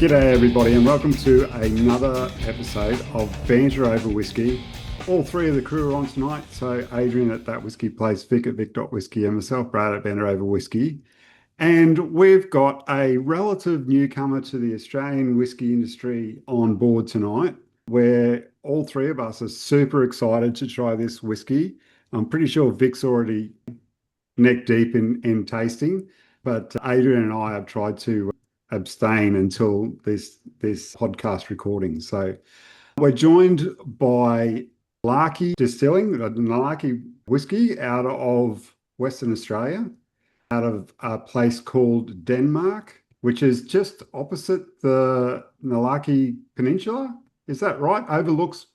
G'day everybody and welcome to another episode of Banter Over Whisky. All three of the crew are on tonight. So Adrian at That Whisky Place, Vic at Vic.Whisky and myself, Brad at Banter Over Whisky. And we've got a relative newcomer to the Australian whisky industry on board tonight, where all three of us are super excited to try this whisky. I'm pretty sure Vic's already neck deep in tasting, but Adrian and I have tried to abstain until this podcast recording. So we're joined by Nullaki Distilling, Nullaki whiskey out of Western Australia, out of a place called Denmark, which is just opposite the Nullaki Peninsula. Is that right? Overlooks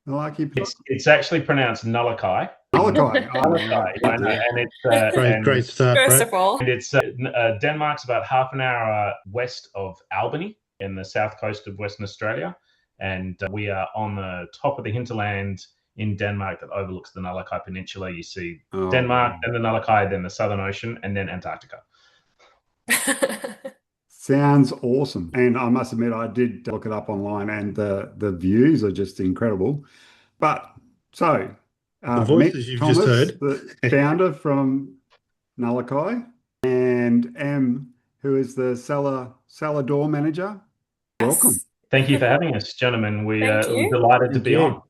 Nullaki Peninsula? It's actually pronounced Nullaki. Nullaki. Nullaki. I know. And it's great start. First of all, and it's Denmark's about half an hour west of Albany in the south coast of Western Australia, and we are on the top of the hinterland in Denmark that overlooks the Nullaki Peninsula. You see Denmark, then the Nullaki, then the Southern Ocean, and then Antarctica. Sounds awesome. And I must admit, I did look it up online, and the views are just incredible. But so, the voices you've just heard, the founder from Nullaki, and Em, who is the cellar door manager. Welcome. Thank you for having us, gentlemen. We're delighted to be on.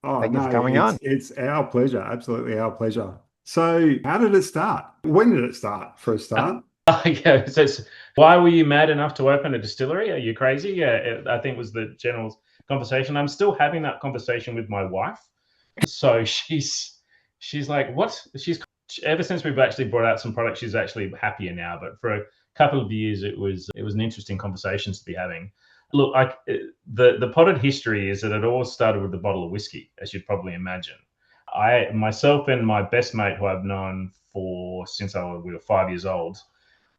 Oh, Thank you for coming on. It's our pleasure. Absolutely our pleasure. So how did it start? When did it start, for a start? Yeah, so why were you mad enough to open a distillery? Are you crazy? Yeah, I think was the general conversation. I'm still having that conversation with my wife. So she's like, what? She's ever since we've actually brought out some products, she's actually happier now. But for a couple of years, it was an interesting conversation to be having. Look, the potted history is that it all started with a bottle of whiskey, as you'd probably imagine. Myself and my best mate, who I've known since we were 5 years old,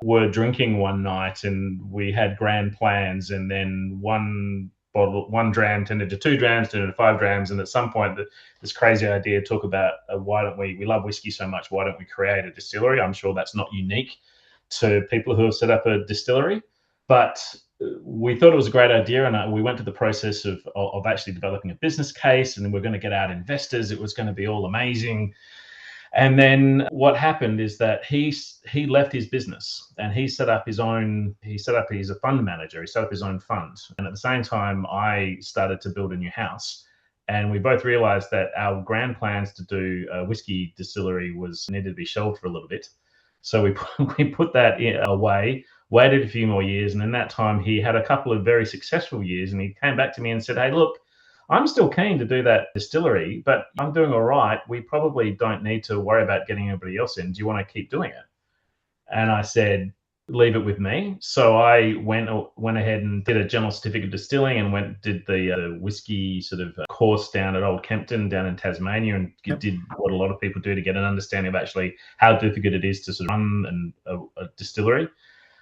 were drinking one night, and we had grand plans, and then one dram turned into 2 drams, turned into 5 drams, and at some point this crazy idea took about why don't we love whiskey so much, why don't we create a distillery? I'm sure that's not unique to people who have set up a distillery, but we thought it was a great idea, and we went to the process of actually developing a business case, and then we're going to get out investors. It was going to be all amazing. And then what happened is that he left his business, and he's a fund manager. He set up his own fund. And at the same time, I started to build a new house. And we both realized that our grand plans to do a whiskey distillery needed to be shelved for a little bit. So we put that away, waited a few more years. And in that time, he had a couple of very successful years. And he came back to me and said, hey, look, I'm still keen to do that distillery, but I'm doing all right. We probably don't need to worry about getting anybody else in. Do you want to keep doing it? And I said, leave it with me. So I went ahead and did a general certificate of distilling, and did the whiskey sort of course down at Old Kempton down in Tasmania, and did what a lot of people do to get an understanding of actually how difficult it is to sort of run a distillery.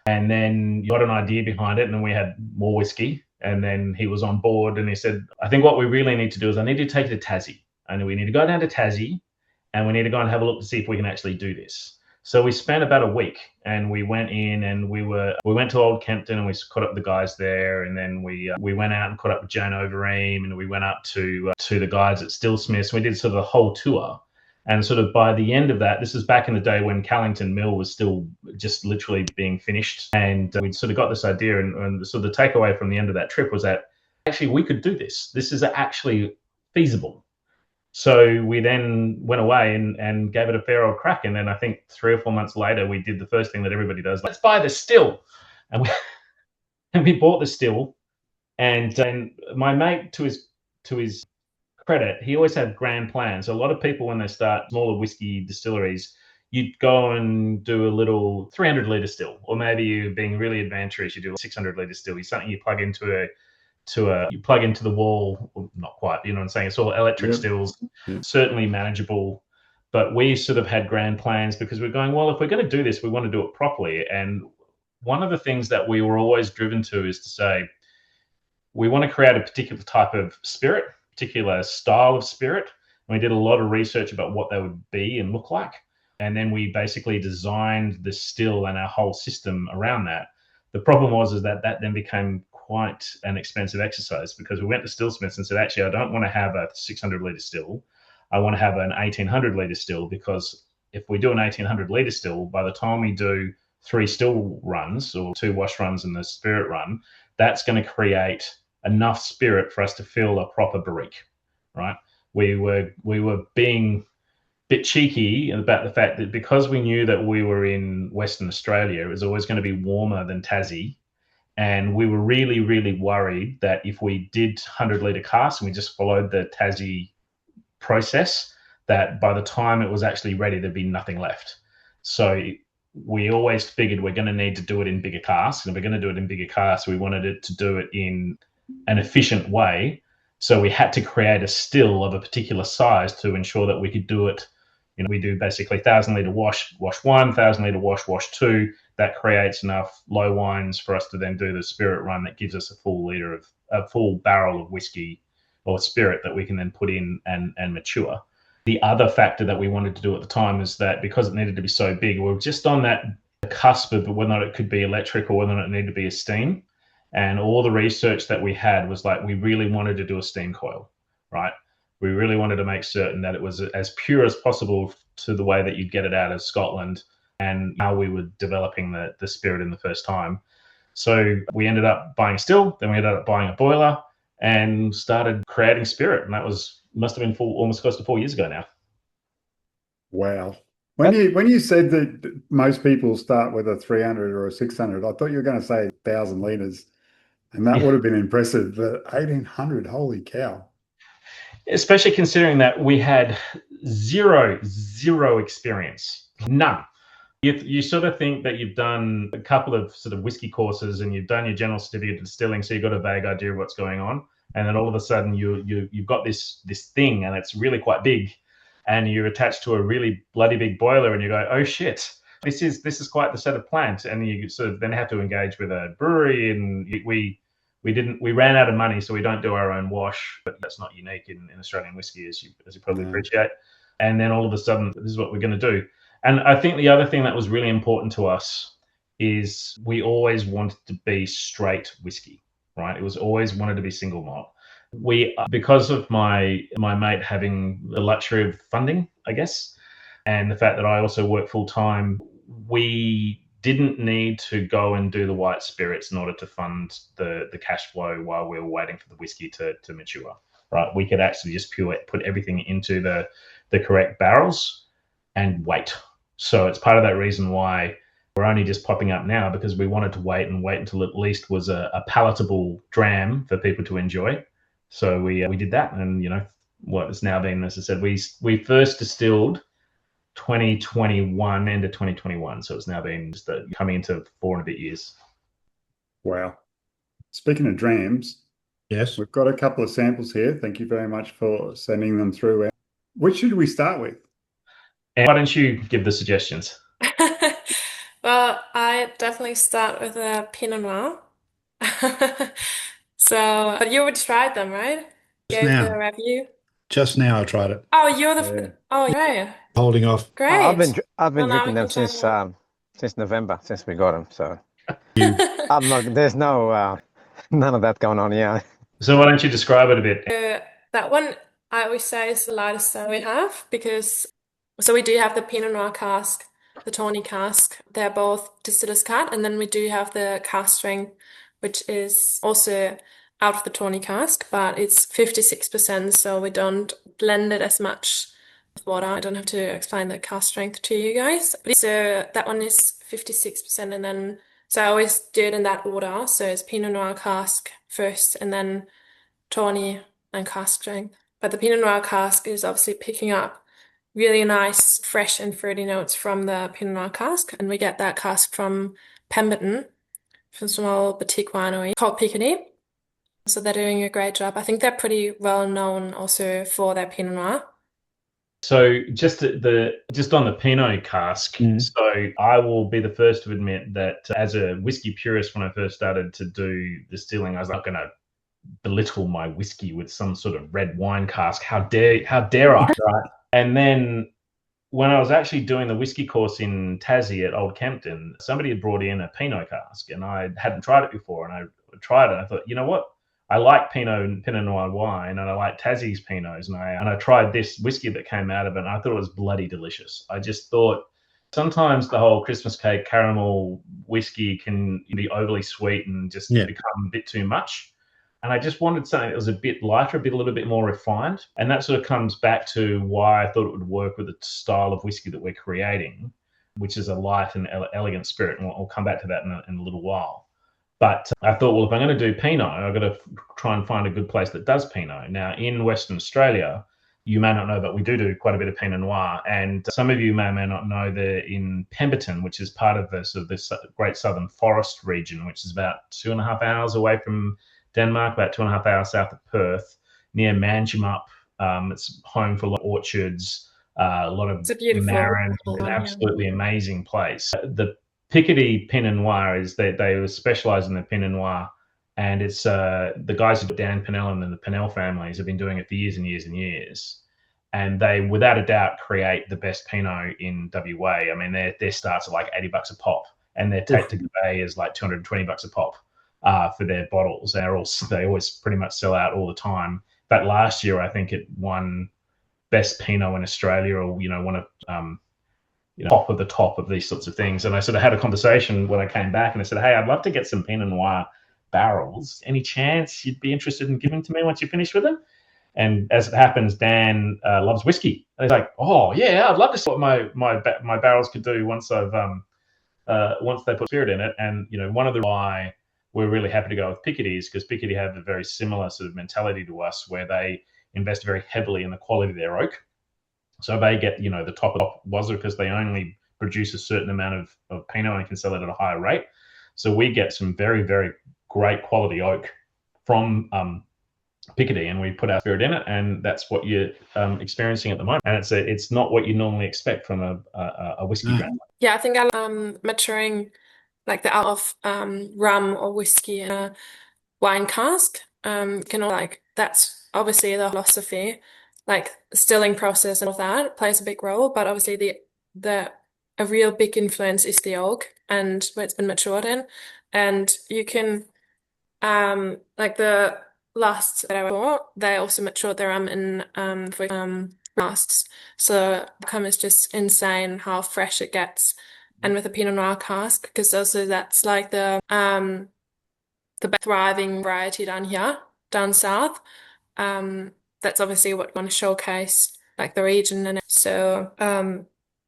And then you got an idea behind it, and then we had more whiskey. And then he was on board, and he said, I think what we really need to do is I need to take it to Tassie. And we need to go down to Tassie, and we need to go and have a look to see if we can actually do this. So we spent about a week, and we went in, and we went to Old Kempton, and we caught up with the guys there. And then we went out and caught up with Jane Overeem, and we went up to the guys at Stillsmiths. We did sort of the whole tour. And sort of by the end of that, this is back in the day when Callington Mill was still just literally being finished. And we'd sort of got this idea, and so the takeaway from the end of that trip was that actually we could do this. This is actually feasible. So we then went away and gave it a fair old crack. And then I think 3 or 4 months later, we did the first thing that everybody does. Let's buy the still. And we bought the still. And my mate, to his credit, he always had grand plans. So a lot of people, when they start smaller whiskey distilleries, you'd go and do a little 300 litre still, or maybe you're being really adventurous, you do a 600 litre still. It's something you plug into the wall, well, not quite, you know what I'm saying? It's all electric stills, certainly manageable. But we sort of had grand plans because we're going, well, if we're going to do this, we want to do it properly. And one of the things that we were always driven to is to say, we want to create a particular type of spirit, particular style of spirit. And we did a lot of research about what they would be and look like. And then we basically designed the still and our whole system around that. The problem was that then became quite an expensive exercise, because we went to stillsmiths and said, actually, I don't want to have a 600 litre still. I want to have an 1800 litre still, because if we do an 1800 litre still, by the time we do 3 still runs or 2 wash runs and the spirit run, that's going to create enough spirit for us to fill a proper barrique, right? We were being a bit cheeky about the fact that because we knew that we were in Western Australia, it was always going to be warmer than Tassie. And we were really, really worried that if we did 100 litre casks and we just followed the Tassie process, that by the time it was actually ready, there'd be nothing left. So we always figured we're going to need to do it in bigger casks. And if we're going to do it in bigger casks, we wanted it to do it in an efficient way. So we had to create a still of a particular size to ensure that we could do it. You know, we do basically 1,000 litre wash 1, 1,000 litre wash 2. That creates enough low wines for us to then do the spirit run that gives us a full barrel of whiskey or spirit that we can then put in and mature. The other factor that we wanted to do at the time is that because it needed to be so big, we were just on that cusp of whether or not it could be electric or whether or not it needed to be a steam. And all the research that we had was like, we really wanted to do a steam coil, right? We really wanted to make certain that it was as pure as possible to the way that you'd get it out of Scotland and how we were developing the spirit in the first time. So we ended up buying a still, then we ended up buying a boiler and started creating spirit. And that must have been almost close to 4 years ago now. Wow. When you said that most people start with a 300 or a 600, I thought you were going to say 1,000 litres, and that would have been impressive. But 1,800, holy cow. Especially considering that we had zero experience, none. You sort of think that you've done a couple of sort of whiskey courses and you've done your general certificate of distilling, so you've got a vague idea of what's going on. And then all of a sudden you've got this thing, and it's really quite big, and you're attached to a really bloody big boiler, and you go, oh shit, this is quite the set of plant. And you sort of then have to engage with a brewery, and we ran out of money, so we don't do our own wash. But that's not unique in Australian whiskey, as you probably appreciate. And then all of a sudden, this is what we're going to do. And I think the other thing that was really important to us is we always wanted to be straight whiskey, right? It was always wanted to be single malt. Because of my mate having the luxury of funding, I guess, and the fact that I also work full time, we didn't need to go and do the white spirits in order to fund the cash flow while we were waiting for the whiskey to mature, right? We could actually just put everything into the correct barrels and wait. So it's part of that reason why we're only just popping up now, because we wanted to wait until at least was a palatable dram for people to enjoy. So we did that, and what has now been, as I said, we first distilled 2021, end of 2021. So it's now been just coming into 4 and a bit years. Wow. Speaking of drams, yes, we've got a couple of samples here. Thank you very much for sending them through. Which should we start with? And why don't you give the suggestions? Well, I definitely start with a Pinot Noir. But you would tried them, right? Just Gave now. the review. Just now I tried it. Oh, you're the great. Holding off. Great. I've been Well, now drinking we them can talk since November, since we got them. So about- there's no none of that going on. Yeah. So why don't you describe it a bit? That one I always say is the lightest that we have, because we do have the Pinot Noir cask, the Tawny cask. They're both distiller's cut, and then we do have the cask strength, which is also out of the Tawny cask, but it's 56%, so we don't blend it as much with water. I don't have to explain the cask strength to you guys. So that one is 56%, and then so I always do it in that order. So it's Pinot Noir cask first, and then Tawny and cask strength. But the Pinot Noir cask is obviously picking up really nice, fresh and fruity notes from the Pinot Noir cask, and we get that cask from Pemberton, from a small boutique winery called Picardy. So they're doing a great job. I think they're pretty well known also for their Pinot Noir. So just on the Pinot cask, so I will be the first to admit that as a whiskey purist, when I first started to do distilling, I was not going to belittle my whiskey with some sort of red wine cask. How dare I? Right? And then when I was actually doing the whiskey course in Tassie at Old Kempton, somebody had brought in a Pinot cask, and I hadn't tried it before. And I tried it. I thought, you know what? I like Pinot Noir wine, and I like Tassie's Pinots, and I tried this whiskey that came out of it, and I thought it was bloody delicious. I just thought sometimes the whole Christmas cake caramel whiskey can be overly sweet and just become a bit too much. And I just wanted something that was a bit lighter, a little bit more refined. And that sort of comes back to why I thought it would work with the style of whiskey that we're creating, which is a light and elegant spirit. And we'll come back to that in a little while. But I thought, well, if I'm going to do Pinot, I've got to try and find a good place that does Pinot. Now, in Western Australia, you may not know, but we do quite a bit of Pinot Noir. And some of you may or may not know that in Pemberton, which is part of this Great Southern Forest region, which is about 2.5 hours away from Denmark, about 2.5 hours south of Perth, near Manjimup. It's home for a lot of orchards, a lot of marron, an absolutely amazing place. The Picardy Pinot Noir is they specialize in the Pinot Noir, and it's the guys who Dan Pinnell and the Pinnell families have been doing it for years and years and years, and they without a doubt create the best Pinot in WA. I mean, their starts are like $80 a pop, and their Tête de Gouvet is like $220 a pop for their bottles. They always pretty much sell out all the time. But last year, I think it won best Pinot in Australia, or one of top of these sorts of things. And I sort of had a conversation when I came back, and I said, hey, I'd love to get some Pinot Noir barrels. Any chance you'd be interested in giving to me once you finish with them? And as it happens, Dan loves whiskey. And he's like, oh yeah, I'd love to see what my barrels could do once they put spirit in it. And one of the why we're really happy to go with Picardy is because Picardy have a very similar sort of mentality to us, where they invest very heavily in the quality of their oak. So they get, the top wazzer because they only produce a certain amount of Pinot and can sell it at a higher rate. So we get some very, very great quality oak from Picardy, and we put our spirit in it, and that's what you're experiencing at the moment. And it's not what you normally expect from a whiskey brand. Yeah, I think I'm maturing like the out of rum or whiskey in a wine cask. That's obviously the philosophy. Like the stilling process and all that plays a big role, but obviously a real big influence is the oak and where it's been matured in. And you can like the last that I bought, they also matured their rum in casks. So the outcome is just insane how fresh it gets. And with a Pinot Noir cask, because also that's like the best thriving variety down south. That's obviously what we want to showcase, like the region and it. So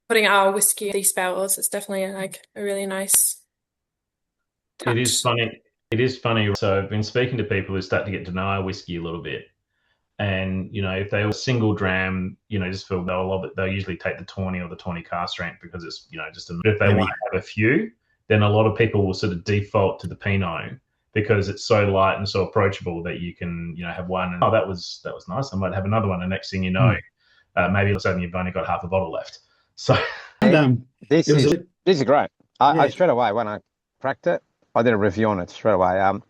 putting our whiskey in these barrels is definitely like a really nice touch. It is funny. So I've been speaking to people who start to get to know our whiskey a little bit. And, if they were single dram, just feel they'll love it. They'll usually take the Tawny or the Tawny cask strength because it's, just if they want to have a few, then a lot of people will sort of default to the Pinot because it's so light and so approachable that you can, have one and, oh, that was nice. I might have another one. And next thing you know, maybe all of a sudden you've only got half a bottle left. So this is great. I straight away, when I cracked it, I did a review on it straight away. I'm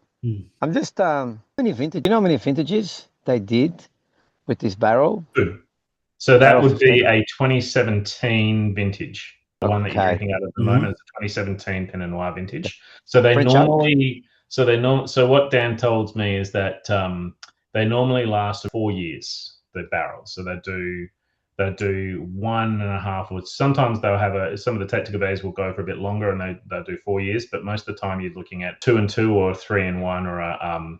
just, many vintage. You know how many vintages they did with this barrel? So that would be a 2017 vintage. The one that you're drinking out at the moment is a 2017 Pinot Noir vintage. So they normally, so what Dan told me is that they normally last 4 years, the barrels. So they do 1.5, or sometimes they'll have some of the Tête de Gouvets will go for a bit longer, and they'll do 4 years. But most of the time, you're looking at 2 and 2 or 3 and 1, or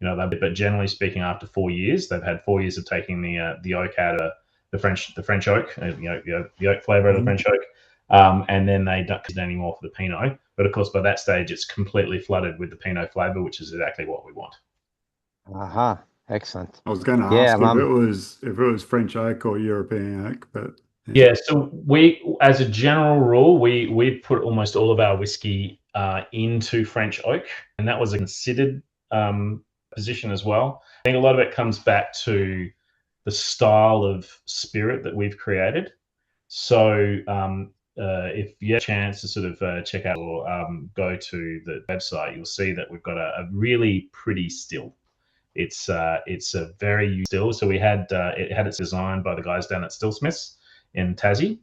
but generally speaking, after 4 years, they've had 4 years of taking the oak out of the French oak, the oak flavor of the French oak, and then they don't use it anymore for the Pinot. But of course, by that stage, it's completely flooded with the Pinot flavor, which is exactly what we want. Excellent. I was going to ask if it was French oak or European oak, but so we, as a general rule, we put almost all of our whiskey into French oak, and that was a considered position as well. I think a lot of it comes back to the style of spirit that we've created. So if you have a chance to sort of check out or go to the website, you'll see that we've got a really pretty still. It's a very still. So we had it had its designed by the guys down at Stillsmiths in Tassie,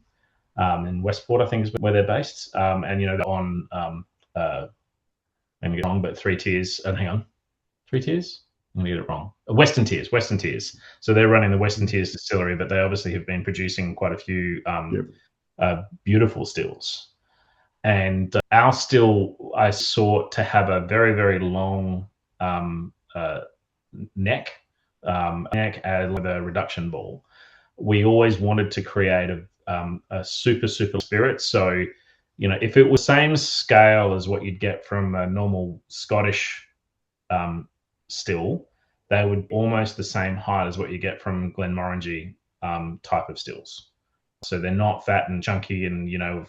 in Westport, I think is where they're based. And, you know, on, let me get it wrong, but 3 Tiers, hang on, 3 Tiers? I'm going to get it wrong. Western Tiers. So they're running the Western Tiers distillery, but they obviously have been producing quite a few beautiful stills. And our still, I sought to have a very, very long neck with a reduction ball. We always wanted to create a super spirit. So, you know, if it was same scale as what you'd get from a normal Scottish still, they would almost the same height as what you get from Glenmorangie type of stills. So they're not fat and chunky and, you know,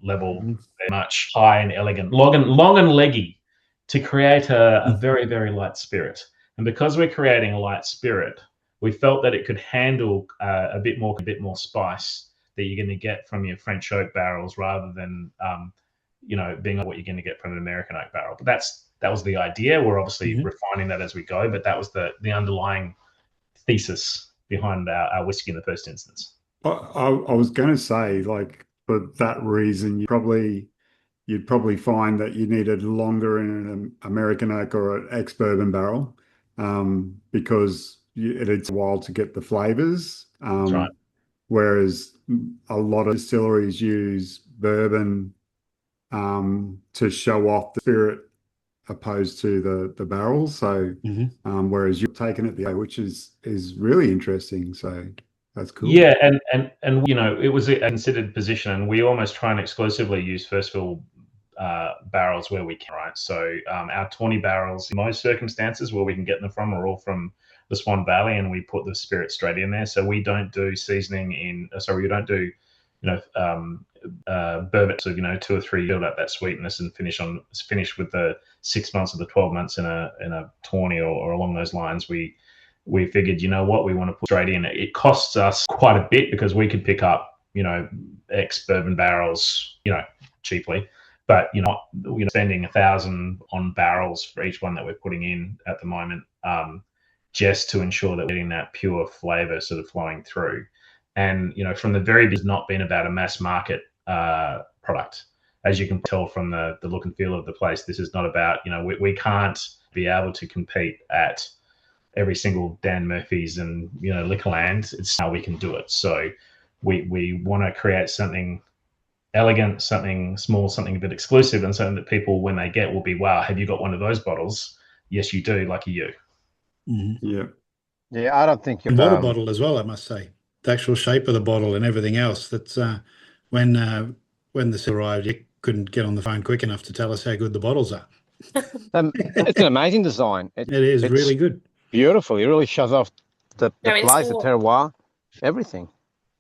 level. They're much high and elegant, long and leggy, to create a very, very light spirit. And because we're creating a light spirit, we felt that it could handle a bit more spice that you're going to get from your French oak barrels, rather than you know, being what you're going to get from an American oak barrel. But that was the idea. We're obviously refining that as we go, but that was the underlying thesis behind our whiskey in the first instance. I was going to say, like, for that reason, you'd probably find that you needed longer in an American oak or an ex-bourbon barrel, because it takes a while to get the flavors. That's right. Whereas a lot of distilleries use bourbon to show off the spirit, opposed to the barrels. So whereas you're taking it the way, which is really interesting. So that's cool. Yeah, and you know, it was a considered position, and we almost try and exclusively use first fill barrels where we can, right? So our Tawny barrels, in most circumstances where we can get them from, are all from the Swan Valley, and we put the spirit straight in there. So we don't do seasoning we don't do, you know, bourbon, so, you know, 2 or 3 build up that sweetness and finish with the 6 months or the 12 months in a Tawny or along those lines. We figured, you know what, we want to put straight in. It costs us quite a bit because we could pick up, you know, ex-bourbon barrels, you know, cheaply, but you know, spending $1,000 on barrels for each one that we're putting in at the moment, just to ensure that we're getting that pure flavor sort of flowing through. And, you know, from the very beginning, it's not been about a mass market product. As you can tell from the look and feel of the place, this is not about, you know, we can't be able to compete at every single Dan Murphy's and, you know, Liquorland. It's how we can do it. So we want to create something elegant, something small, something a bit exclusive, and something that people, when they get, will be, wow, have you got one of those bottles? Yes, you do. Lucky you. Yeah, I don't think you're water bottle as well, I must say. The actual shape of the bottle and everything else. That's when the still arrived, you couldn't get on the phone quick enough to tell us how good the bottles are. It's an amazing design. It is really good. Beautiful. It really shows off the place, the terroir, everything.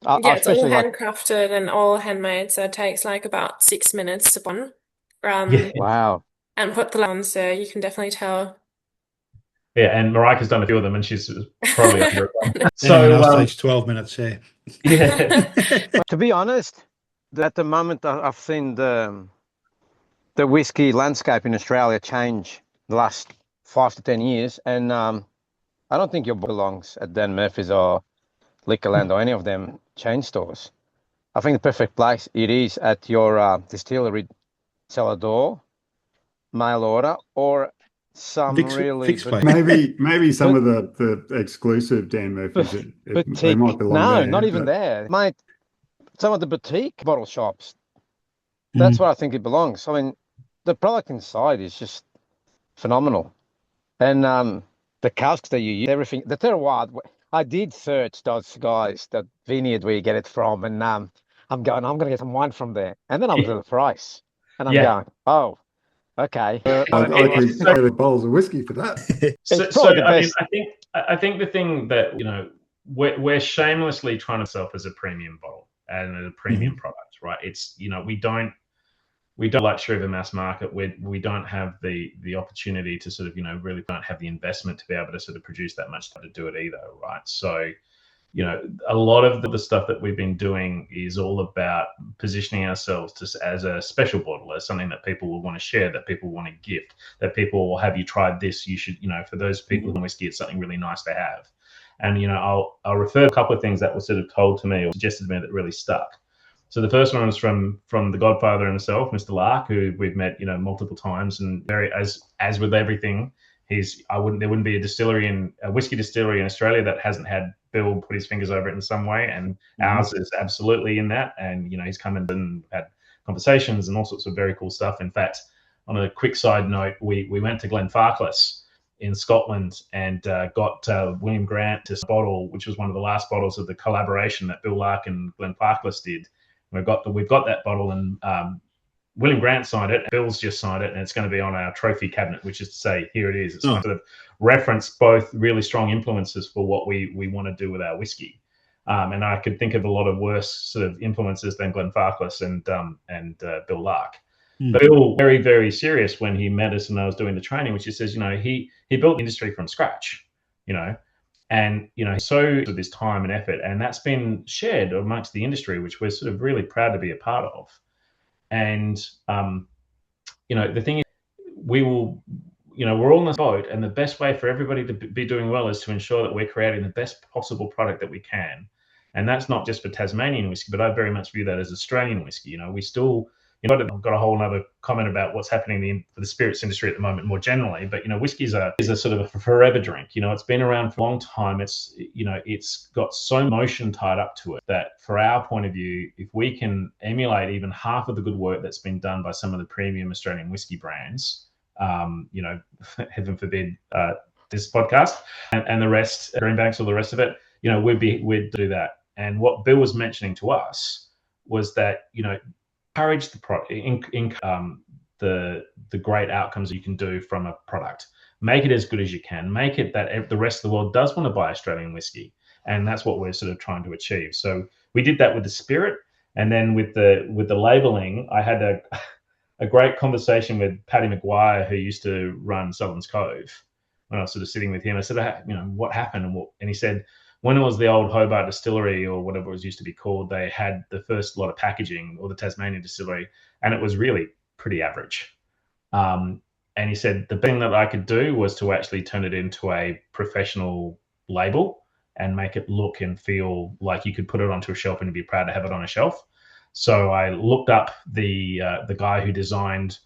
It's all handcrafted and all handmade, so it takes like about 6 minutes to one. Wow. And put the on, so you can definitely tell. Yeah, and Marika's done a few of them, and she's probably under it. So takes 12 minutes. Yeah. To be honest, at the moment, I've seen the whiskey landscape in Australia change the last 5 to 10 years, and I don't think your belongs at Dan Murphy's or Liquorland or any of them chain stores. I think the perfect place it is at your distillery cellar door, mail order, or some maybe some of the exclusive Dan Murphy's. They might belong there, not even there. Mate, some of the boutique bottle shops. That's where I think it belongs. I mean, the product inside is just phenomenal. And the casks that you use, everything, the terroir. I did search those guys, that vineyard where you get it from, and I'm going to get some wine from there. And then I looked at the price, and I'm going, oh, okay. I could pay bottles of whiskey for that. I think the thing that, you know, we're shamelessly trying to sell as a premium bottle and a premium product, right? It's, you know, we don't luxury of a mass market. We don't have the opportunity to sort of, you know, really don't have the investment to be able to sort of produce that much to do it either, right? So, you know, a lot of the stuff that we've been doing is all about positioning ourselves just as a special bottle, as something that people will want to share, that people want to gift, that people will have, you tried this, you should, you know, for those people in whiskey, it's something really nice to have. And, you know, I'll refer a couple of things that were sort of told to me or suggested to me that really stuck. So the first one was from the Godfather himself, Mr. Lark, who we've met, multiple times, and very as with everything, there wouldn't be a whiskey distillery in Australia that hasn't had Bill put his fingers over it in some way, and ours is absolutely in that. And he's come in and had conversations and all sorts of very cool stuff. In fact, on a quick side note, we went to Glenfarclas in Scotland and got William Grant to bottle, which was one of the last bottles of the collaboration that Bill Lark and Glenfarclas did. We've got that bottle, and William Grant signed it. Bill's just signed it, and it's going to be on our trophy cabinet, which is to say, here it is. It's going to sort of reference both really strong influences for what we want to do with our whiskey. And I could think of a lot of worse sort of influences than Glenfarclas and Bill Lark. But Bill, very, very serious when he met us and I was doing the training, which he says, he built the industry from scratch, and so this time and effort, and that's been shared amongst the industry, which we're sort of really proud to be a part of. And the thing is, we will, we're all in this boat, and the best way for everybody to be doing well is to ensure that we're creating the best possible product that we can. And that's not just for Tasmanian whiskey, but I very much view that as Australian whiskey. We still, I've got a whole other comment about what's happening for the spirits industry at the moment more generally, but whiskey is a sort of a forever drink. It's been around for a long time. It's it's got so much emotion tied up to it that, for our point of view, if we can emulate even half of the good work that's been done by some of the premium Australian whiskey brands, heaven forbid this podcast and the rest, Greenbanks, all the rest of it, we'd do that. And what Bill was mentioning to us was that encourage the product, the great outcomes you can do from a product. Make it as good as you can. Make it that the rest of the world does want to buy Australian whiskey, and that's what we're sort of trying to achieve. So we did that with the spirit, and then with the labeling, I had a great conversation with Paddy McGuire, who used to run Sutherland's Cove. When I was sort of sitting with him, I said, what happened? And he said, when it was the old Hobart Distillery, or whatever it was used to be called, they had the first lot of packaging, or the Tasmanian Distillery, and it was really pretty average. And he said the thing that I could do was to actually turn it into a professional label and make it look and feel like you could put it onto a shelf and be proud to have it on a shelf. So I looked up the guy who designed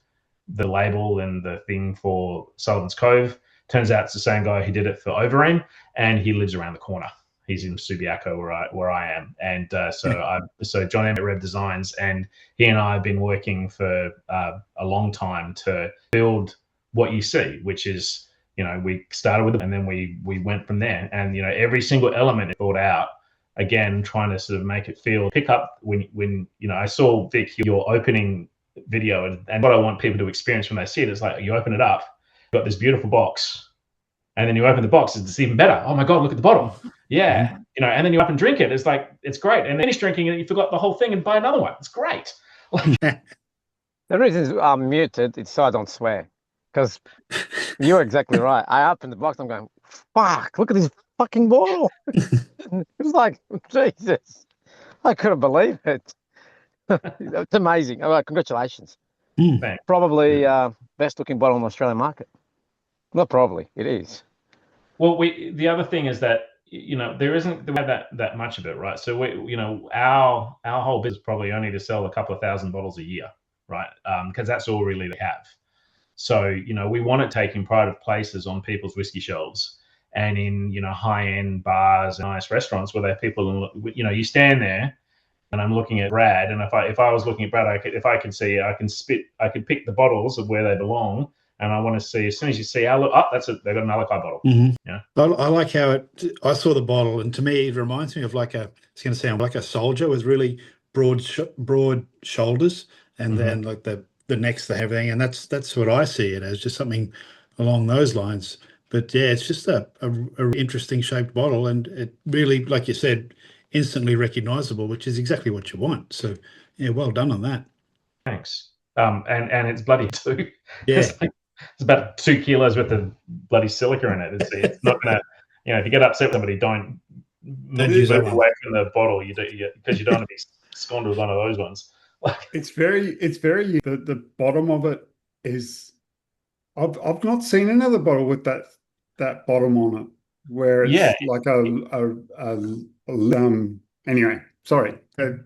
the label and the thing for Sullivan's Cove. Turns out it's the same guy who did it for Overeem, and he lives around the corner. He's in Subiaco where I am, and so John Emmett Reb Designs, and he and I have been working for a long time to build what you see, which is we started with it, and then we went from there, and every single element is thought out. Again, trying to sort of make it pick up when I saw Vic your opening video, and what I want people to experience when they see it is like you open it up, you've got this beautiful box. And then you open the box, it's even better. Oh my God, look at the bottle. Yeah. And then you up and drink it. It's like, it's great. And then finish drinking it, you forgot the whole thing and buy another one. It's great. The reason I'm muted is so I don't swear. Because you're exactly right. I opened the box, I'm going, fuck, look at this fucking bottle. It was like, Jesus, I couldn't believe it. It's amazing. Congratulations. Thanks. Probably best looking bottle on the Australian market. Not probably, it is. Well, the other thing is that there isn't that much of it, right? So our whole business is probably only to sell a couple of thousand bottles a year, right? Because that's all really they have. So we want it taking pride of places on people's whiskey shelves and in high-end bars and nice restaurants where there are people. You stand there, and I'm looking at Brad, and if I was looking at Brad, I could pick the bottles of where they belong. And I want to see, as soon as you see they've got an Nullaki bottle. Mm-hmm. Yeah. I like how I saw the bottle, and to me, it reminds me of it's going to sound like a soldier with really broad shoulders, and then like the necks and everything. And that's what I see it as, just something along those lines. But yeah, it's just a interesting shaped bottle, and it really, like you said, instantly recognizable, which is exactly what you want. So yeah, well done on that. Thanks. And it's bloody too. Yeah. It's about 2 kilos worth of bloody silica in it. It's not gonna, if you get upset with somebody, don't move away from the bottle. Because you don't want to be scorned with one of those ones. It's very the bottom of it is. I've not seen another bottle with that bottom on it where it's like anyway. Sorry. No,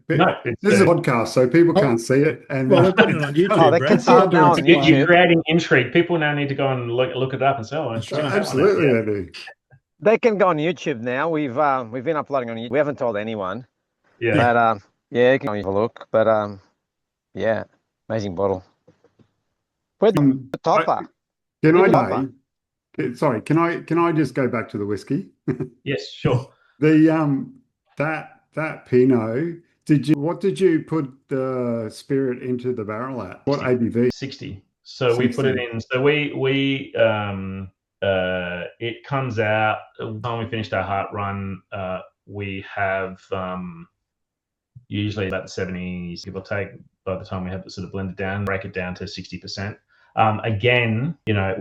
it's This is a podcast, so people can't see it. And Well, we're putting it on YouTube, Oh, they Brad. can see it now on you're YouTube. creating intrigue. People now need to go and look it up and say, "Oh, That's check right. that one out." absolutely, Yeah. they do. They can go on YouTube now. We've been uploading on YouTube. We haven't told anyone. Yeah. But yeah, you can have a look. But yeah, amazing bottle. Where's the topper? Can Leave it I? Sorry, can I just go back to the whiskey? Yes, sure. The that Pinot. What did you put the spirit into the barrel at? What ABV? 60. So we put it in. So we it comes out by the time we finished our heart run. We have usually about 70, give or take. By the time we have it sort of blended down, break it down to 60%. Again, you know,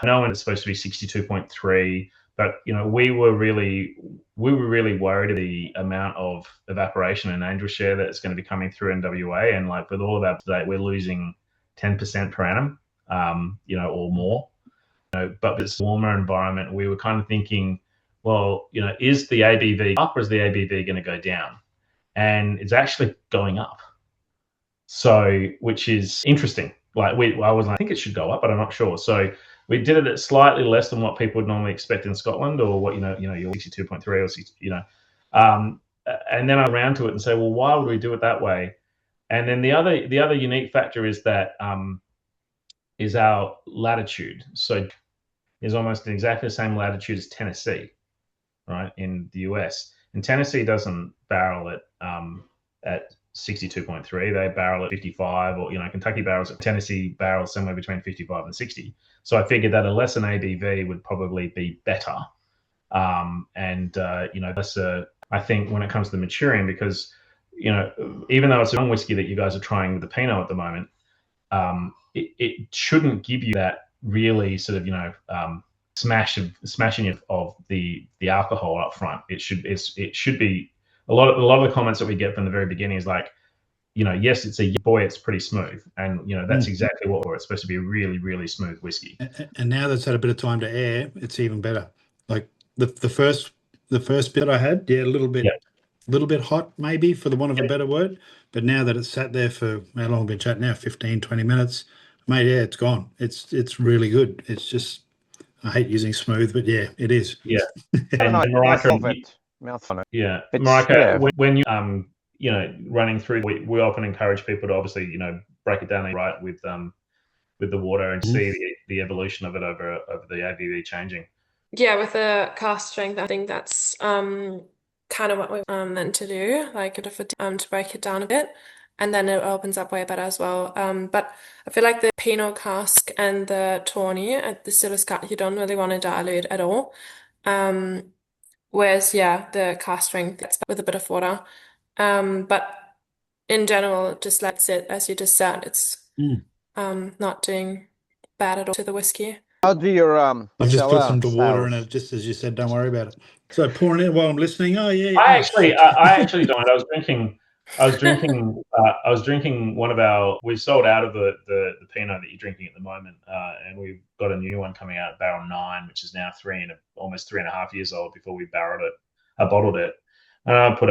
I know when it's supposed to be 62.3, but you know, we were really worried the amount of evaporation and angel share that's going to be coming through in WA, and like with all of our today, we're losing 10% per annum, you know, or more. You know, but with this warmer environment, we were kind of thinking, well, you know, is the ABV up or is the ABV going to go down? And it's actually going up. So, which is interesting. Like I think it should go up, but I'm not sure. So we did it at slightly less than what people would normally expect in Scotland, or what, you know, your 62.3 or 60, you know. And then I ran to it and say, well, why would we do it that way? And then the other unique factor is that is our latitude. So is almost in exactly the same latitude as Tennessee, right, in the US. And Tennessee doesn't barrel at 62.3. They barrel at 55, or, you know, Kentucky barrels at Tennessee barrels somewhere between 55 and 60. So I figured that a lesser ABV would probably be better. You know, that's I think when it comes to the maturing, because, you know, even though it's a strong whiskey that you guys are trying with the Pinot at the moment, it shouldn't give you that really sort of, you know, smashing of the alcohol up front. It should be a lot of the comments that we get from the very beginning is like, you know, yes, it's pretty smooth, and you know that's exactly what it's supposed to be, a really, really smooth whiskey. And now that's had a bit of time to air, it's even better. Like the first bit I had, a little bit hot maybe, for the want of a better word. But now that it's sat there for, how long have we been chatting now? 15, 20 minutes, mate. Yeah, it's gone. It's really good. It's just, I hate using smooth, but yeah, it is. Yeah. And Marika, mouthful. Yeah, Marika, when you you know, running through, we often encourage people to obviously, you know, break it down and right with the water and see the evolution of it over the ABV changing. Yeah, with the cask strength, I think that's kind of what we meant to do, like to break it down a bit, and then it opens up way better as well. But I feel like the Pinot cask and the Tawny at the Distiller's Cut, you don't really want to dilute at all. Whereas, yeah, the cask strength gets with a bit of water. But in general, just lets it, as you just said, it's not doing bad at all to the whiskey. How do your I just put some water in it, just as you said. Don't worry about it. So pouring it while I'm listening. Oh yeah. I actually don't. I was drinking one of our. We sold out of the Pinot that you're drinking at the moment, and we've got a new one coming out, Barrel 9, which is now almost 3.5 years old. Before we bottled it, and I put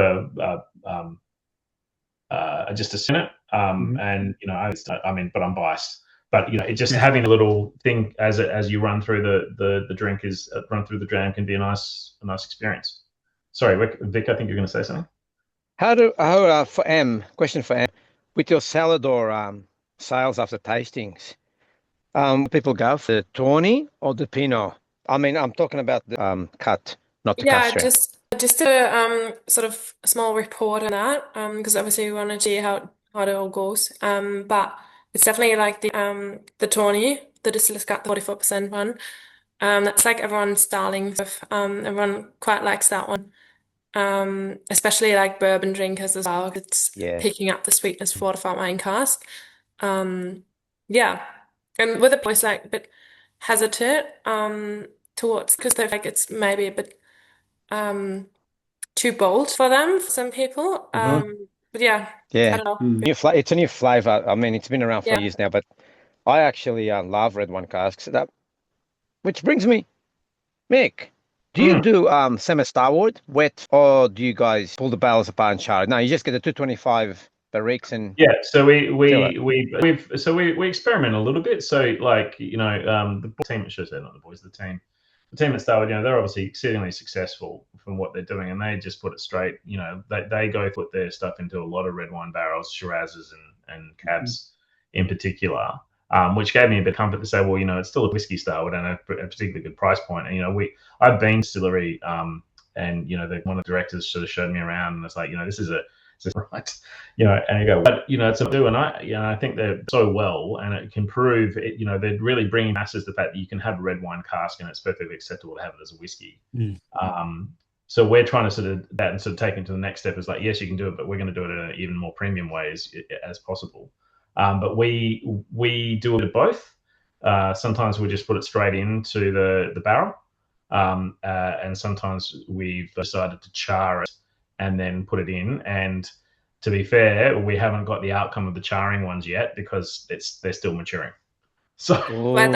just a in it, and you know, but I'm biased. But you know, it just having a little thing as you run through the drink run through the dram can be a nice experience. Sorry, Vic, I think you're going to say something. Question for M, with your salad or sales after tastings, people go for the Tawny or the Pinot? I mean, I'm talking about the cut, not the cask strength. Just a sort of small report on that, because obviously we want to see how it all goes. But it's definitely like the Tawny, the Distiller's Cut, the 44% one. That's like everyone's darling. Everyone quite likes that one. Especially like bourbon drinkers as well. It's picking up the sweetness for the wine cask. Yeah, and with a voice like a bit hesitant towards, because they like it's maybe a bit too bold for them, for some people. But yeah, I don't know. It's a new flavor. I mean, it's been around for years now, but I actually love red wine casks. Which brings me, Mick, Do you do semi-starward, wet, or do you guys pull the barrels apart and char it? No, you just get the 225 barriques and So we we experiment a little bit. So like the team at Chaussee, not the boys, the team at Starwood, they're obviously exceedingly successful from what they're doing, and they just put it straight. They go put their stuff into a lot of red wine barrels, Shirazes and cabs in particular. Which gave me a bit of comfort to say, well, it's still a whiskey Starwood and a particularly good price point. And I've been to Distillery, and one of the directors sort of showed me around, and it's like, this is right, and you go, but it's a do, and I think they're so well, and it can prove it. They're really bringing masses the fact that you can have a red wine cask, and it's perfectly acceptable to have it as a whiskey. So we're trying to sort of take it to the next step. Is like, yes, you can do it, but we're going to do it in an even more premium ways as possible. But we do it at both. Sometimes we just put it straight into the barrel, and sometimes we've decided to char it and then put it in. And to be fair, we haven't got the outcome of the charring ones yet because they're still maturing. So, but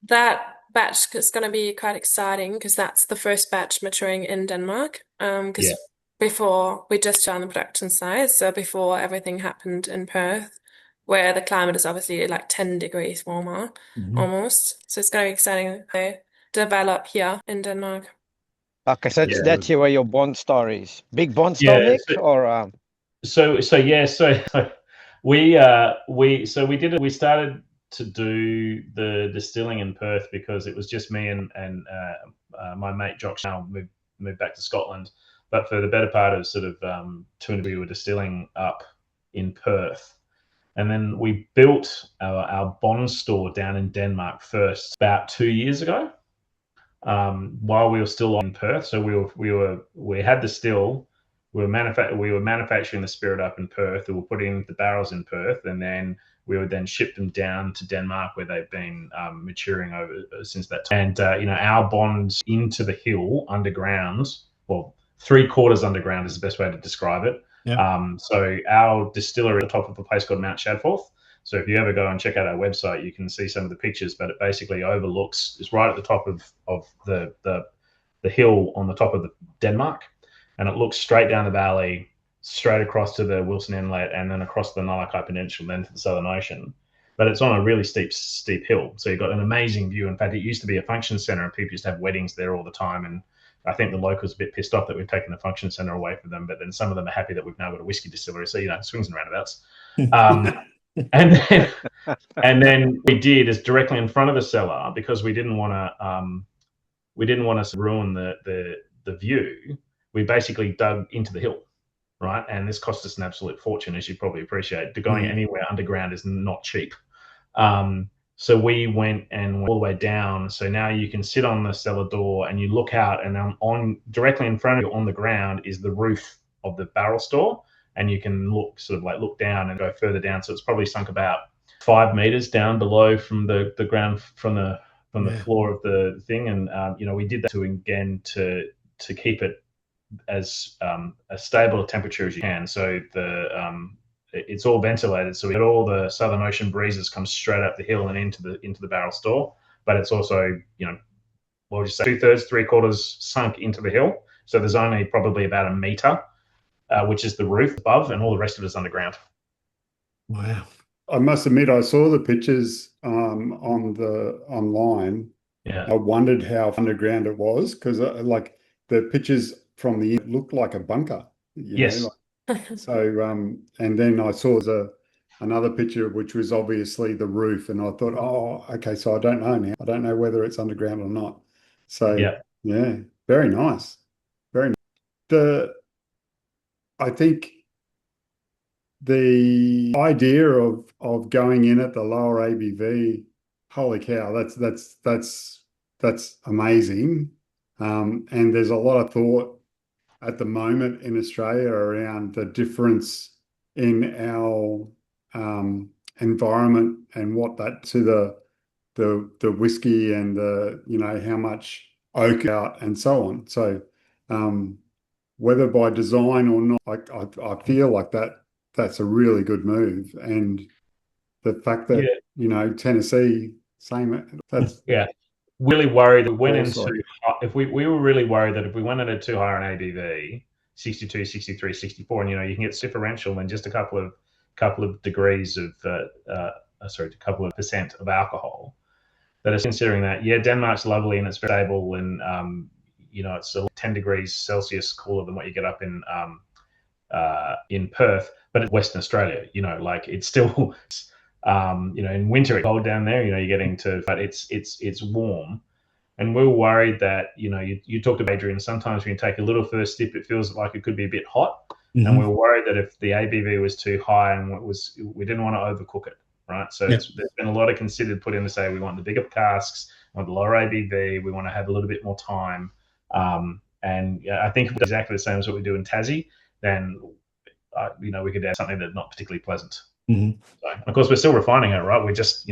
that batch is going to be quite exciting because that's the first batch maturing in Denmark. Because before we just on the production side, so before everything happened in Perth, where the climate is obviously like 10 degrees warmer, almost. So it's going to be exciting to develop here in Denmark. Okay, so that's where your bond story is. Big bond story, Nick, or we started to do the distilling in Perth because it was just me and my mate Jock now moved back to Scotland. But for the better part of sort of 2 years, we were distilling up in Perth. And then we built our bond store down in Denmark first about 2 years ago, while we were still in Perth. So we had the still, we were manufacturing the spirit up in Perth. We were putting the barrels in Perth, and then we would then ship them down to Denmark, where they've been maturing over since that time. And our bonds into the hill underground, well, 3/4 underground is the best way to describe it. So our distillery at the top of a place called Mount Shadforth. So if you ever go and check out our website, you can see some of the pictures, but it basically overlooks, it's right at the top of the hill on the top of the Denmark, and it looks straight down the valley, straight across to the Wilson Inlet, and then across the Nullaki Peninsula, then to the Southern Ocean. But it's on a really steep hill, so you've got an amazing view. In fact, it used to be a function center, and people used to have weddings there all the time. And I think the locals are a bit pissed off that we've taken the function center away from them, but then some of them are happy that we've now got a whiskey distillery. So, swings and roundabouts. And then we did is directly in front of the cellar, because we didn't want to ruin the view. We basically dug into the hill, right? And this cost us an absolute fortune, as you probably appreciate. Going anywhere underground is not cheap. So we went all the way down. So now you can sit on the cellar door and you look out, and on directly in front of you on the ground is the roof of the barrel store, and you can look down and go further down. So it's probably sunk about 5 meters down below from the ground, from the floor of the thing. And we did that to keep it as a stable temperature as you can. So it's all ventilated, so we had all the Southern Ocean breezes come straight up the hill and into the barrel store. But it's also, what would you say, 2/3, 3/4 sunk into the hill. So there's only probably about a meter, which is the roof above, and all the rest of it is underground. Wow! I must admit, I saw the pictures online. Yeah, I wondered how underground it was, because like the pictures from the end looked like a bunker. Yes. So, and then I saw another picture, which was obviously the roof, and I thought, oh, okay, so I don't know now. I don't know whether it's underground or not. So, yeah, very nice. Very nice. I think the idea of going in at the lower ABV, holy cow, that's amazing. And there's a lot of thought at the moment in Australia around the difference in our environment and what that to the whiskey and how much oak out and so on. So whether by design or not, I feel like that's a really good move. And the fact that Tennessee, same. That's really worried that we went Also, into, if we were really worried that if we went into too high on ABV, 62, 63, 64, and you can get differential in just a couple of degrees of a couple of percent of alcohol. That is considering that, yeah, Denmark's lovely and it's very stable, and it's 10 degrees Celsius cooler than what you get up in Perth, but it's Western Australia. It's still in winter it's cold down there. You're getting to, but it's warm. And we're worried that, you talked about, Adrian, sometimes when you take a little first sip, it feels like it could be a bit hot. Mm-hmm. And we're worried that if the ABV was too high and we didn't want to overcook it, right? So there's been a lot of considered put in to say we want the bigger casks, we want the lower ABV, we want to have a little bit more time. And I think if it's exactly the same as what we do in Tassie, then, we could have something that's not particularly pleasant. Mm-hmm. So, of course, we're still refining it, right? We just,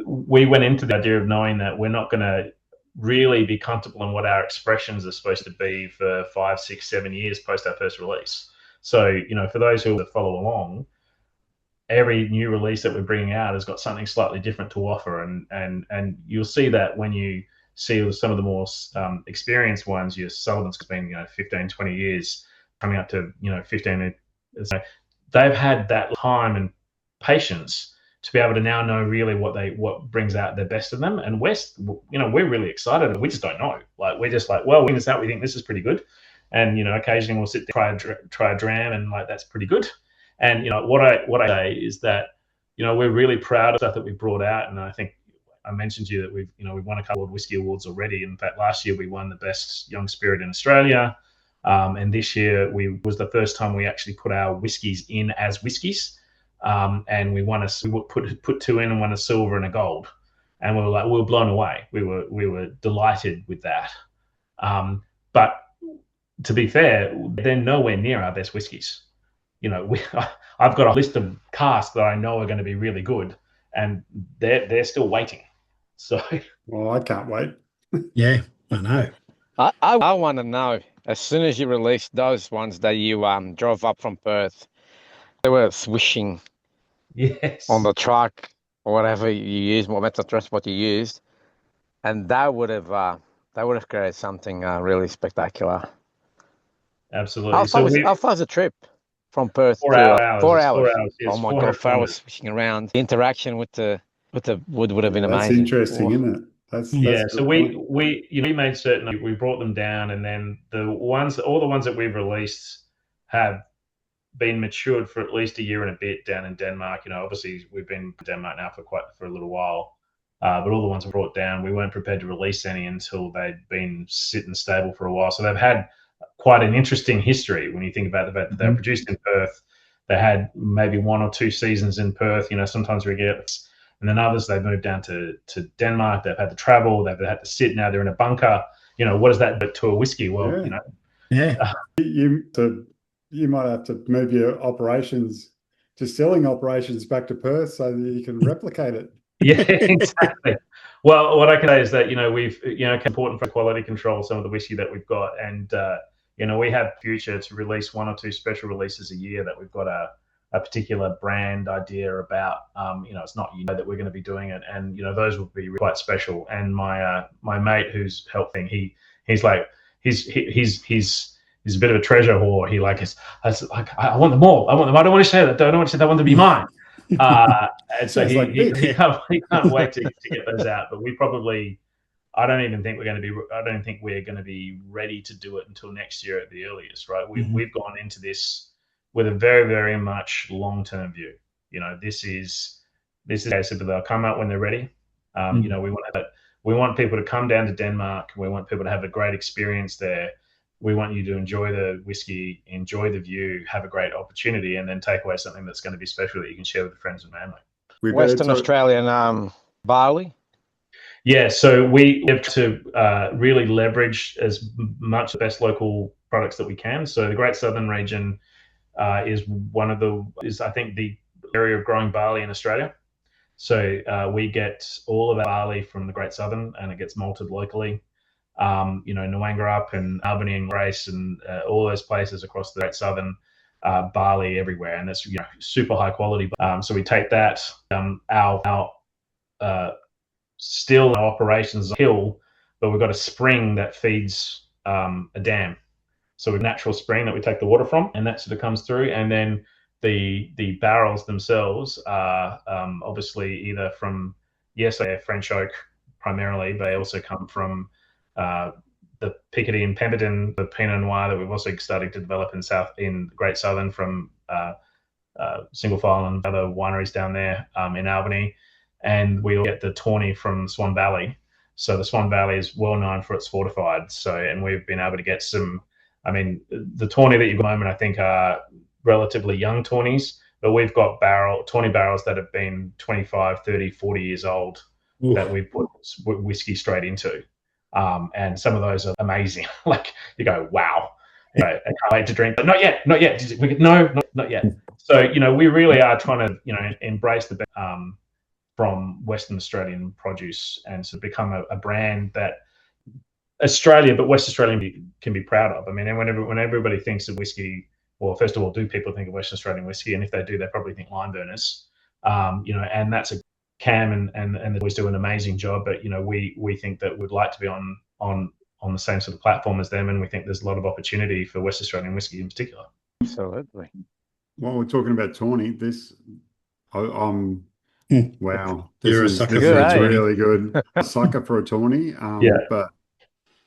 we went into the idea of knowing that we're not going to really be comfortable in what our expressions are supposed to be for 5, 6, 7 years post our first release. So, for those who follow along, every new release that we're bringing out has got something slightly different to offer. And you'll see that when you see some of the more experienced ones, your Sullivan's been, 15, 20 years, coming up to, 15. So they've had that time and patience to be able to now know really what brings out the best of them. And West, we're really excited, and we just don't know. We're just well, we think this is pretty good, and occasionally we'll sit there, try a dram, and that's pretty good. And what I say is that we're really proud of stuff that we brought out, and I think I mentioned to you that we've won a couple of whiskey awards already. In fact, last year we won the best young spirit in Australia, and this year was the first time we actually put our whiskies in as whiskies. And we put 2 in and won a silver and a gold, and we were blown away. We were delighted with that. But to be fair, they're nowhere near our best whiskies. I've got a list of casks that I know are going to be really good, and they're still waiting. So, well, I can't wait. Yeah, I know. I want to know, as soon as you released those ones that you drove up from Perth, they were swishing on the truck or whatever you used, what method of transport you used, and that would have created something really spectacular. Absolutely. How far was the trip from Perth? 4 hours. 4 hours. Yes, oh my God! 4 hours swishing around. The interaction with the wood would have been amazing. That's interesting, isn't it? That's so we made certain we brought them down, and then all the ones that we've released have been matured for at least a year and a bit down in Denmark. Obviously we've been in Denmark now for a little while, but all the ones we brought down, we weren't prepared to release any until they'd been sitting stable for a while. So they've had quite an interesting history when you think about the fact that they were produced in Perth. They had maybe 1 or 2 seasons in Perth. Sometimes we get, and then others they've moved down to Denmark. They've had to travel. They've had to sit. Now they're in a bunker. What does that do to a whiskey? Well, you might have to move your distilling operations back to Perth so that you can replicate it. Yeah, exactly. Well, what I can say is that, we've, it's important for quality control some of the whiskey that we've got. And, we have future to release 1 or 2 special releases a year that we've got a particular brand idea about. It's not, that we're going to be doing it. And, those will be quite special. And my mate who's helping, he's a bit of a treasure whore. He I want them all. I want them. I don't want to share that. I don't want to say that. I want them to be mine. And so he can't wait to get those out. But I don't think we're going to be ready to do it until next year at the earliest, right? We've gone into this with a very, very much long-term view. This is they'll come out when they're ready. We want people to come down to Denmark. We want people to have a great experience there. We want you to enjoy the whiskey, enjoy the view, have a great opportunity, and then take away something that's going to be special that you can share with friends and family. Western Australian barley? Yeah, so we have to really leverage as much the best local products that we can. So the Great Southern region is I think the area of growing barley in Australia. So we get all of our barley from the Great Southern, and it gets malted locally. Nwangerup and Albany and Grace and all those places across the Great Southern, barley everywhere, and it's super high quality. So we take that. Our still in operations on a hill, but we've got a spring that feeds a dam. So a natural spring that we take the water from, and that sort of comes through. And then the barrels themselves are obviously either from, yes, they're French oak primarily, but they also come from the Picardy and Pemberton, the Pinot Noir that we've also started to develop in Great Southern from Single File and other wineries down there in Albany. And we'll get the Tawny from Swan Valley. So the Swan Valley is well known for its fortified. So, and we've been able to get some, I mean, the Tawny that you've got at the moment, I think are relatively young Tawnies, but we've got Tawny barrels that have been 25, 30, 40 years old. Oof. That we put whiskey straight into. And some of those are amazing. Like you go, wow, you know, I can't wait to drink, but not yet. No, not yet. So, we really are trying to, embrace the from Western Australian produce and to become a brand that Australia, but West Australian can be proud of. I mean, when everybody thinks of whiskey, well, first of all, do people think of Western Australian whiskey? And if they do, they probably think lime burners. And that's a Cam and the boys do an amazing job, but we think that we'd like to be on the same sort of platform as them, and we think there's a lot of opportunity for West Australian whiskey in particular. Absolutely. While we're talking about Tawny, wow, You're a sucker for a Tawny. Really good. A sucker for a Tawny. But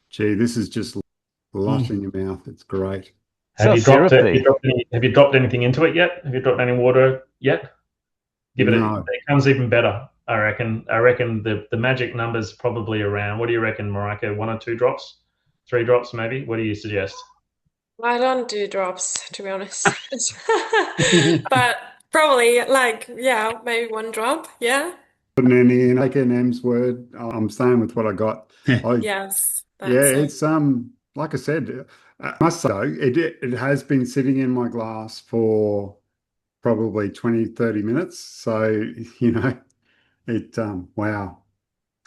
gee, this is just lush in your mouth. It's great. Have you dropped anything into it yet? Have you dropped any water yet? It comes even better, I reckon. The magic number's probably around, what do you reckon, Marika? 1 or 2 drops? 3 drops maybe? What do you suggest? I don't do drops, to be honest. But probably maybe 1 drop, yeah. Putting any in, like an M's word, I'm staying with what I got. Yes. It's like I said, I must say, it has been sitting in my glass for probably 20, 30 minutes. So, wow.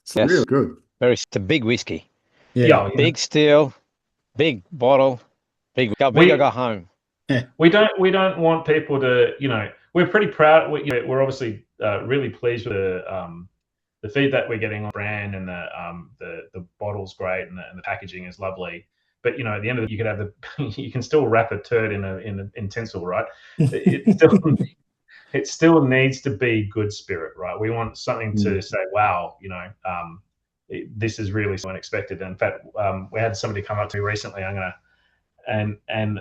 It's really good. It's a big whiskey. Yeah. Big still, big bottle, big I go home. Yeah. We don't want people to, we're pretty proud. We're obviously really pleased with the feedback we're getting on the brand, and the bottle's great, and the packaging is lovely. But at the end of it, you could have you can still wrap a turd in tinsel, right? It still needs to be good spirit, right? We want something to say, wow, this is really so unexpected. In fact, we had somebody come up to me recently. And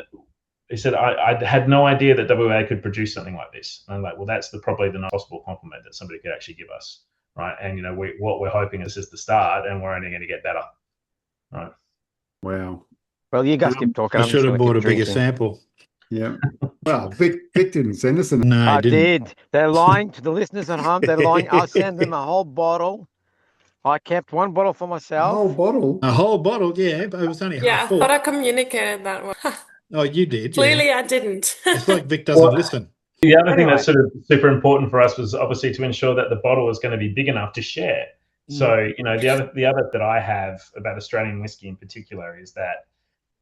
he said, I had no idea that WA could produce something like this. And I'm like, well, that's probably the nicest possible compliment that somebody could actually give us, right? And what we're hoping is just the start, and we're only going to get better, right? Wow. Well, you guys keep talking. I should have bought a bigger sample. Yeah. Well, Vic didn't send us an. No, I did. They're lying to the listeners at home. They're lying. I'll send them a whole bottle. I kept 1 bottle for myself. A whole bottle? A whole bottle, yeah. But it was only half full. Yeah, I thought I communicated that one. Oh, you did. Clearly, I didn't. It's like Vic doesn't listen. The other thing that's sort of super important for us was obviously to ensure that the bottle is going to be big enough to share. So, the other that I have about Australian whiskey in particular is that,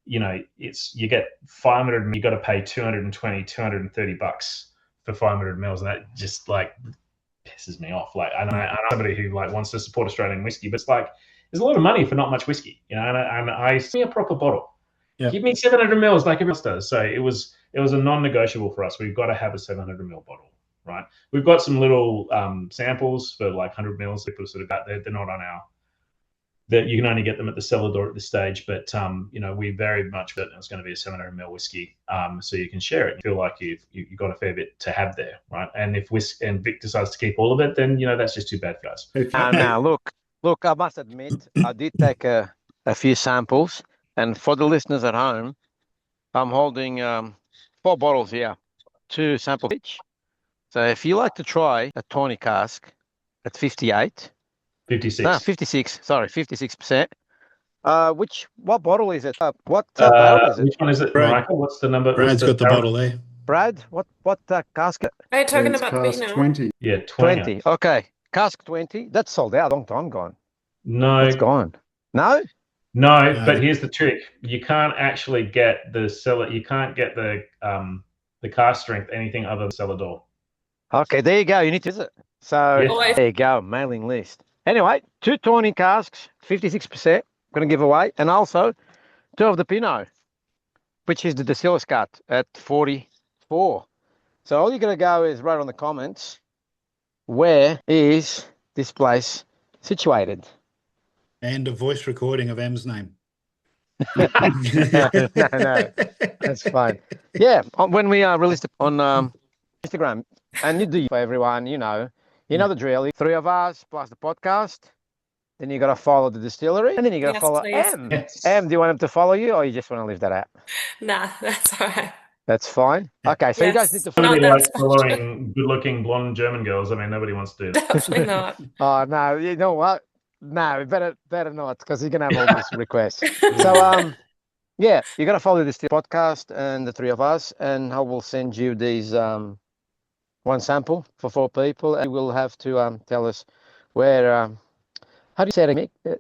you get 500, you got to pay 220, 230 bucks for 500 mils, and that just pisses me off. I know somebody who wants to support Australian whiskey, but it's there's a lot of money for not much whiskey, and I see a proper bottle. Yep. Give me 700 mils like everyone else does. So it was a non-negotiable for us. We've got to have a 700 ml bottle, right? We've got some little samples for 100 mils. People sort of got there. They're not on our. That you can only get them at the cellar door at this stage, but we very much felt it was going to be a 700 ml whiskey, so you can share it. You feel like you've got a fair bit to have there, right? And if Vic decides to keep all of it, then that's just too bad for us. Now look, I must admit, I did take a few samples, and for the listeners at home, I'm holding 4 bottles here, 2 samples each. So if you like to try a Tawny cask at 58. 56. No, 56. Sorry, 56%. What bottle is it? What barrel is it? Which one is it, Marika? What's the number? Brad's got the bottle there. Brad, what cask? Are you talking about cask Pinot? 20. Yeah, 20. Okay, cask 20. That's sold out. Long time gone. No, it's gone. No, but here's the trick: you can't actually get the cellar. You can't get the cask strength anything other than cellar door. Okay, there you go. You need to visit. So there you go, mailing list. Anyway, 2 Tawny casks, 56%, going to give away, and also 2 of the Pinot, which is the distiller's cut at 44. So all you're going to go is write on the comments, where is this place situated? And a voice recording of M's name. No, that's fine. Yeah, when we released it on Instagram, and you do for everyone, you know the drill. 3 of us plus the podcast. Then you got to follow the distillery, and then you got to follow please. M. Yes. M, do you want him to follow you, or you just want to leave that out? Nah, that's all right. That's fine. Okay, so you guys need to follow. Nobody Not likes that following good-looking blonde German girls. I mean, nobody wants to do that. Definitely not. Oh no, you know what? No, better not, because you're gonna have all these requests. So yeah, you got to follow this podcast and the 3 of us, and I will send you these one sample for 4 people, and you will have to tell us where. How do you say it, Mick?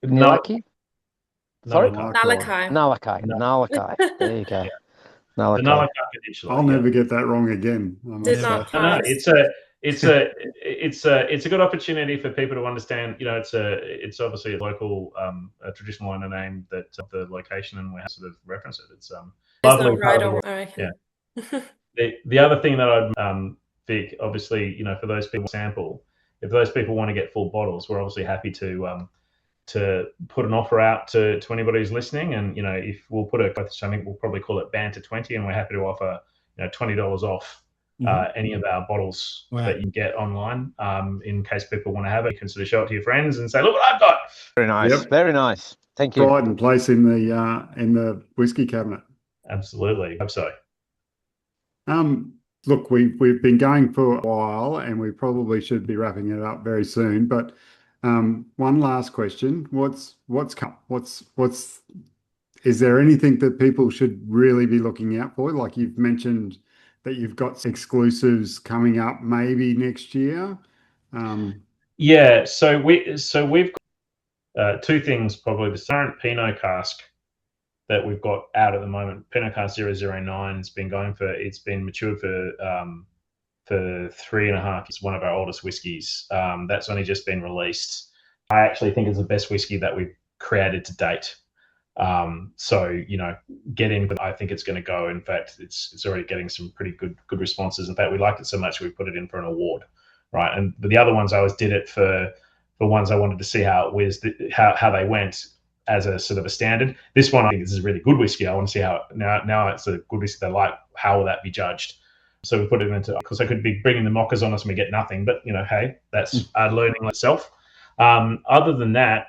Nullaki? Sorry? Nullaki. Nullaki. There you go. The Nullaki. Nullaki Peninsula. I'll never get that wrong again. I must Did say. not No, pass. it's a good opportunity for people to understand. You know, it's obviously a local, a traditional owner name that the location, and we have sort of reference it. It's It's lovely. not right part of or the- I reckon. The other thing that I'd Vic, obviously, you know, for those people sample, if those people want to get full bottles, we're obviously happy to put an offer out to anybody who's listening. And you know, if we'll put I think we'll probably call it Banter 20, and we're happy to offer $20 off any of our bottles that you get online. In case people want to have it, you can sort of show it to your friends and say, "Look what I've got." Very nice. Yep. Very nice. Thank you. Pride and place in the whiskey cabinet. Absolutely, hope so. Look, we've been going for a while, and we probably should be wrapping it up very soon. But one last question: is there anything that people should really be looking out for? Like you've mentioned that you've got exclusives coming up maybe next year. Yeah, so we've got 2 things probably. The current Pinot cask that we've got out at the moment, Pinot cask 009, it's been matured for 3.5. It's one of our oldest whiskies. That's only just been released. I actually think it's the best whiskey that we've created to date. So you know, get in. But I think it's going to go. In fact, it's already getting some pretty good responses. In fact, we liked it so much we put it in for an award, right? And the other ones I always did it for ones I wanted to see how it was, how they went as a sort of a standard. This one, I think this is a really good whiskey. I want to see how now it's a good whiskey. They like, how will that be judged? So we put it into, because I could be bringing the mockers on us and we get nothing. But you know, hey, that's learning itself. Other than that,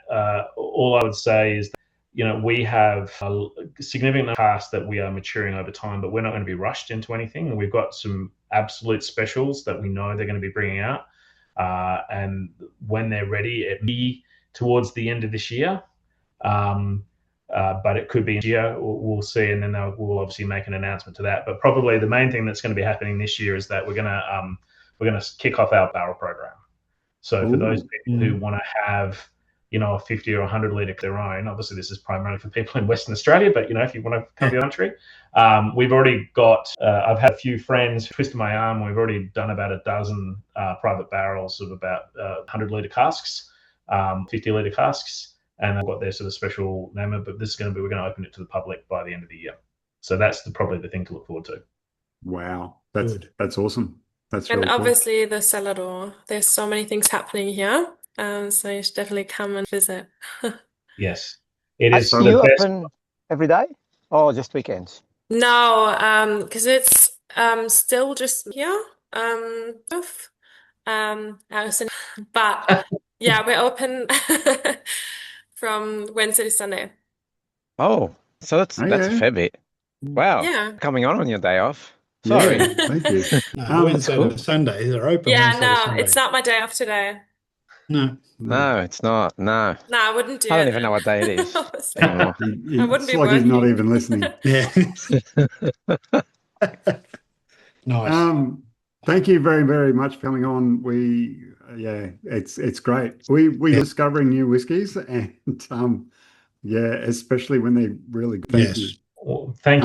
all I would say is that, you know, we have a significant cask that we are maturing over time, but we're not going to be rushed into anything. And we've got some absolute specials that we know they're going to be bringing out. And when they're ready, it may be towards the end of this year. But it could be next year. We'll see. And then we'll obviously make an announcement to that. But probably the main thing that's going to be happening this year is that we're going to kick off our barrel program. So for those people who want to have, you know, a 50 or 100 litre their own, obviously this is primarily for people in Western Australia, but, you know, if you want to come to the country, we've already got, I've had a few friends twist my arm. We've already done about a dozen private barrels of about 100 litre casks, 50 litre casks, and they've got their sort of special name. But this is we're going to open it to the public by the end of the year. So that's probably the thing to look forward to. Wow, that's awesome. That's And really cool. obviously the cellar door. There's so many things happening here. So you should definitely come and visit. Yes, it is. You open every day or just weekends? No, because it's still just here. But yeah, we're open from Wednesday to Sunday. Oh, so that's a fair bit. Wow. Yeah. Coming on your day off. Sorry. Yeah, thank you. Wednesday to Sunday, they're open. Yeah, Wednesday to no, Sunday. it's not my day off today. No, it's not. No. No, I wouldn't do it. I don't even know what day it is anymore. I wouldn't It's be like he's not working. even listening. Yeah. Nice. Thank you very, very much for coming on. It's great. We discovering new whiskies, and especially when they really thank you. Well, thank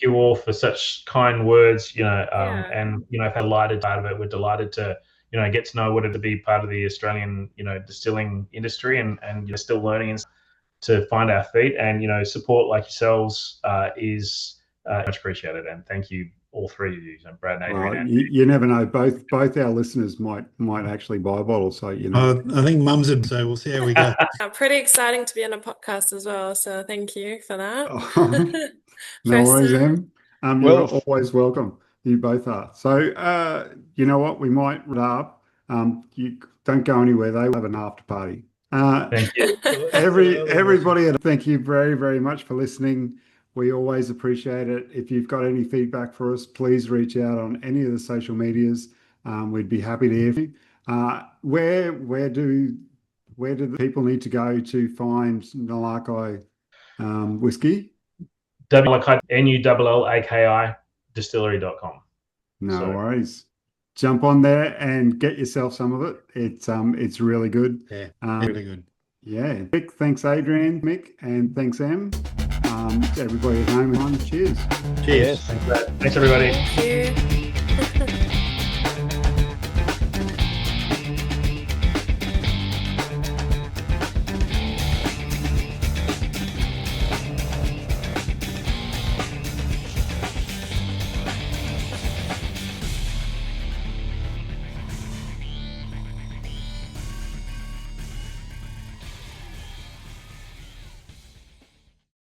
you all for such kind words. You know, and you know, if delighted out of it, we're delighted to get to know what it to be part of the Australian, distilling industry, and still learning to find our feet, and support like yourselves is much appreciated. And thank you, all three of you, Brad and Adrian. You never know. Both our listeners might actually buy a bottle. So I think Mum's would say we'll see how we go. Pretty exciting to be on a podcast as well. So thank you for that. No worries, Em. You're always welcome. You both are. So you know what? We might wrap up. You don't go anywhere. They will have an after party. Thank you. Everybody, thank you very, very much for listening. We always appreciate it. If you've got any feedback for us, please reach out on any of the social medias. We'd be happy to hear from you. Where do the people need to go to find Nullaki whiskey? Nullaki distillery.com. No worries. Jump on there and get yourself some of it. It's really good. Yeah, really good. Yeah. Thanks, Adrian, Mick, and thanks, Em. Everybody at home, cheers. Cheers. Thanks, everybody. Thank you.